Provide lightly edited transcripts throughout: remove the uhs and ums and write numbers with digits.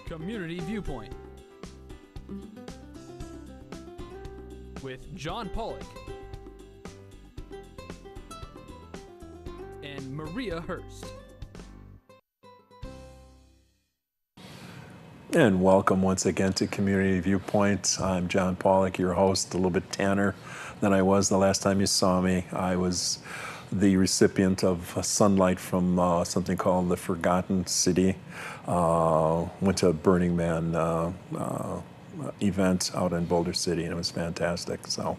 Community Viewpoint with John Pollock and Maria Hurst. And welcome once again to Community Viewpoint. I'm John Pollock, your host, a little bit tanner than I was the last time you saw me. I was the recipient of sunlight from something called the Forgotten City. Went to a Burning Man event out in Boulder City, and it was fantastic. So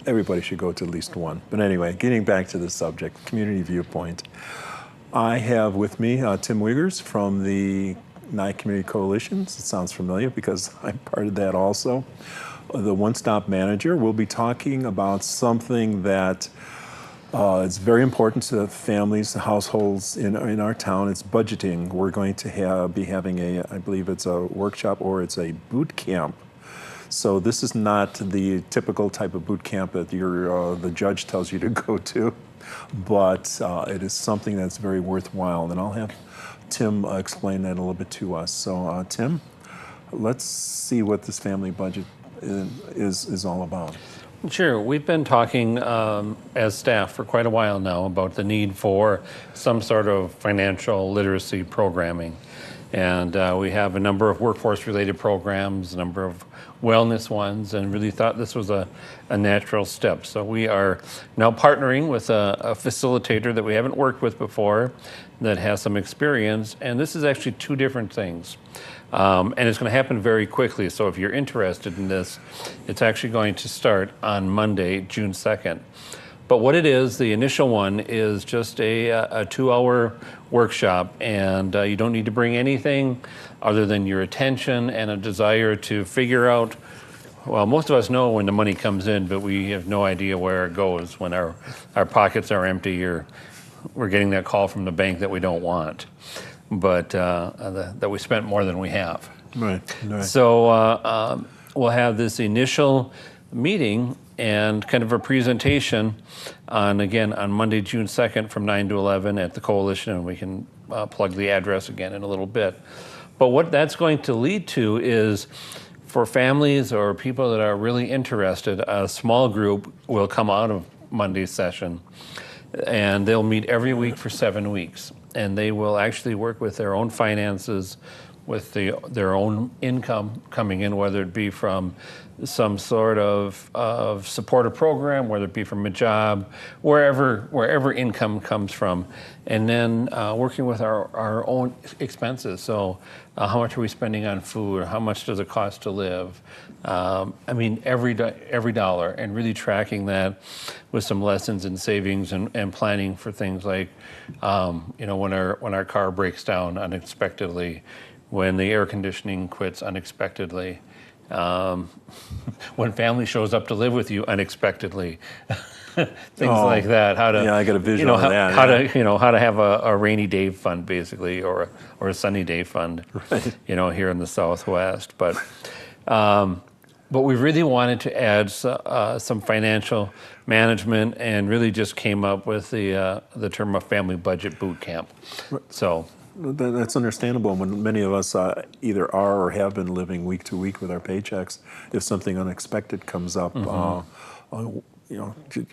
everybody should go to at least one. But anyway, getting back to the subject, Community Viewpoint. I have with me Tim Wigchers from the Nye Community Coalition. It sounds familiar because I'm part of that also. The one-stop manager. We'll be talking about something that it's very important to families, households in our town. It's budgeting. We're going to be having I believe it's a workshop or it's a boot camp. So this is not the typical type of boot camp that the judge tells you to go to, but it is something that's very worthwhile. And I'll have Tim explain that a little bit to us. So Tim, let's see what this family budget is all about. Sure. We've been talking as staff for quite a while now about the need for some sort of financial literacy programming. And we have a number of workforce-related programs, a number of wellness ones, and really thought this was a natural step. So we are now partnering with a facilitator that we haven't worked with before that has some experience. And this is actually two different things. And it's going to happen very quickly. So if you're interested in this, it's actually going to start on Monday, June 2nd. But what it is, the initial one is just a 2-hour workshop, and you don't need to bring anything other than your attention and a desire to figure out, well, most of us know when the money comes in, but we have no idea where it goes when our pockets are empty or we're getting that call from the bank that we don't want, but that we spent more than we have. Right. So we'll have this initial meeting and kind of a presentation on Monday, June 2nd from 9 to 11 at the Coalition, and we can plug the address again in a little bit. But what that's going to lead to is for families or people that are really interested, a small group will come out of Monday's session, and they'll meet every week for 7 weeks. And they will actually work with their own finances, with their own income coming in, whether it be from some sort of supportive program, whether it be from a job, wherever income comes from, and then working with our own expenses. So how much are we spending on food? How much does it cost to live? Every dollar, and really tracking that with some lessons in savings and planning for things like, when our car breaks down unexpectedly, when the air conditioning quits unexpectedly, when family shows up to live with you unexpectedly, things like that. I got a vision of that. How to have a rainy day fund, basically, or a sunny day fund, right. Here in the Southwest. But we really wanted to add some financial management, and really just came up with the term of family budget boot camp. So. That's understandable. When many of us either are or have been living week to week with our paychecks, if something unexpected comes up,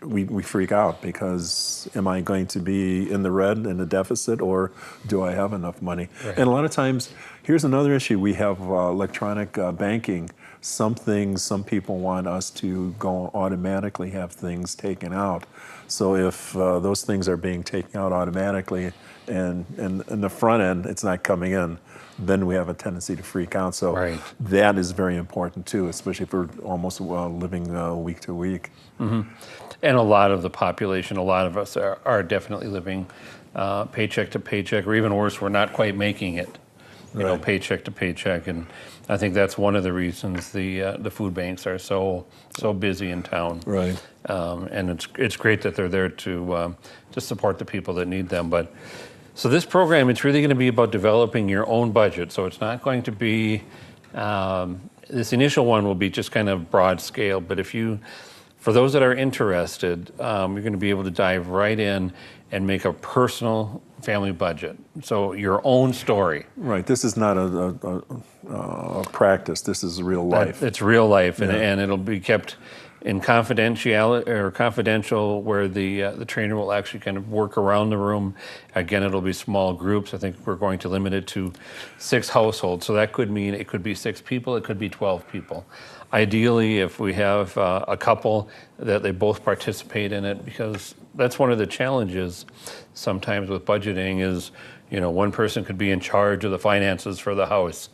we freak out because am I going to be in the red, in the deficit, or do I have enough money? Right. And a lot of times, here's another issue. We have electronic banking. Some people want us to go automatically have things taken out. So if those things are being taken out automatically, and in the front end it's not coming in, then we have a tendency to freak out. So right. That is very important too, especially if we're almost living week to week. Mm-hmm. And a lot of the population, a lot of us are definitely living paycheck to paycheck, or even worse, we're not quite making it, right. Paycheck to paycheck. And I think that's one of the reasons the food banks are so busy in town. Right. And it's great that they're there to support the people that need them. But so this program, it's really going to be about developing your own budget. So it's not going to be this initial one will be just kind of broad scale. But if you For those that are interested, you're going to be able to dive right in and make a personal family budget. So your own story. Right. This is not a practice. This is real life. It's real life, Yeah. and it'll be kept in confidential, where the trainer will actually kind of work around the room. Again, it'll be small groups. I think we're going to limit it to 6 households. So that could mean it could be 6 people, it could be 12 people. Ideally, if we have a couple, that they both participate in it, because that's one of the challenges sometimes with budgeting is, one person could be in charge of the finances for the house,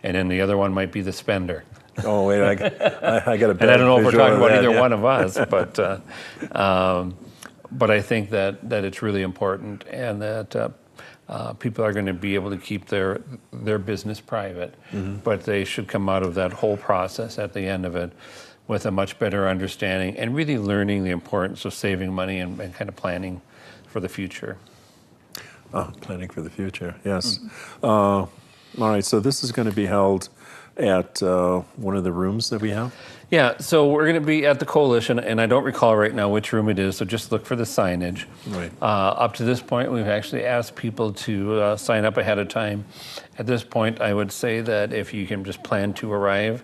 and then the other one might be the spender. Oh, wait, I got a bad And I don't know if we're visual talking of about that, either yeah. one of us, but I think that it's really important, and that people are going to be able to keep their business private, but they should come out of that whole process at the end of it with a much better understanding and really learning the importance of saving money and kind of planning for the future. Planning for the future, yes. All right, so this is going to be held at one of the rooms that we have? Yeah, so we're going to be at the Coalition, and I don't recall right now which room it is, so just look for the signage. Right. Up to this point, we've actually asked people to sign up ahead of time. At this point, I would say that if you can just plan to arrive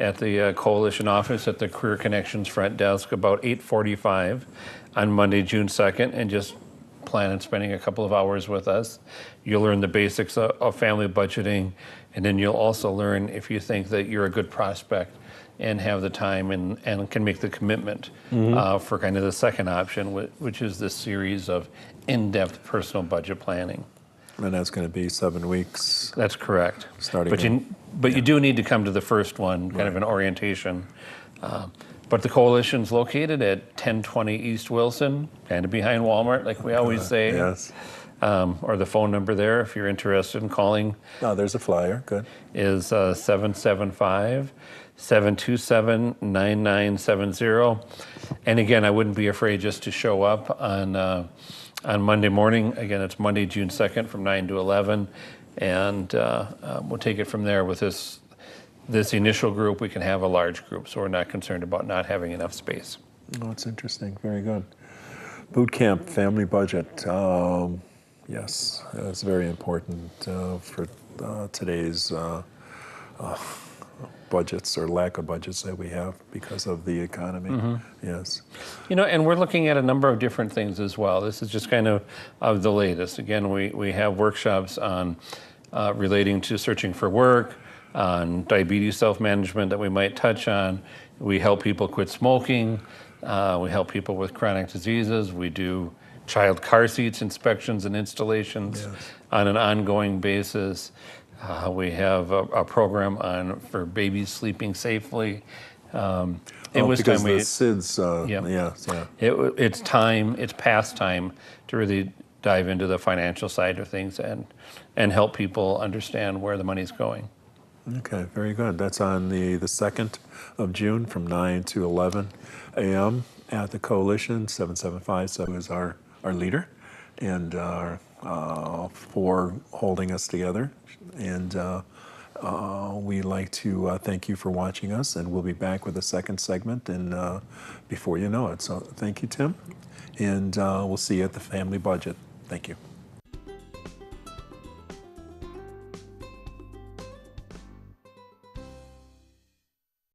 at the Coalition office at the Career Connections front desk about 8:45 on Monday, June 2nd, and just plan on spending a couple of hours with us. You'll learn the basics of family budgeting, and then you'll also learn if you think that you're a good prospect and have the time and can make the commitment for kind of the second option, which is this series of in-depth personal budget planning. And that's going to be 7 weeks. That's correct. Starting But you do need to come to the first one, kind of an orientation. But the Coalition's located at 1020 East Wilson, kind of behind Walmart, like we always say. Yes. Or the phone number there, if you're interested in calling, Oh, there's a flyer. Good. is 775-727-9970. And again, I wouldn't be afraid just to show up on Monday morning. Again, it's Monday, June 2nd from 9 to 11. And we'll take it from there. With this initial group, we can have a large group, so we're not concerned about not having enough space. Oh, it's interesting. Very good. Boot camp, family budget. Yes, it's very important for today's budgets or lack of budgets that we have because of the economy. Yes. And we're looking at a number of different things as well. This is just kind of the latest. Again, we have workshops on relating to searching for work, on diabetes self-management that we might touch on. We help people quit smoking. We help people with chronic diseases. We do child car seats inspections and installations on an ongoing basis. We have a program for babies sleeping safely. It was because time we, the SIDS, it's past time to really dive into the financial side of things and help people understand where the money's going. Okay, very good. That's on the 2nd of June from 9 to 11 a.m. at the Coalition. 775 is our leader and for holding us together. And we'd like to thank you for watching us, and we'll be back with a second segment and before you know it. So thank you, Tim, and we'll see you at the family budget. Thank you.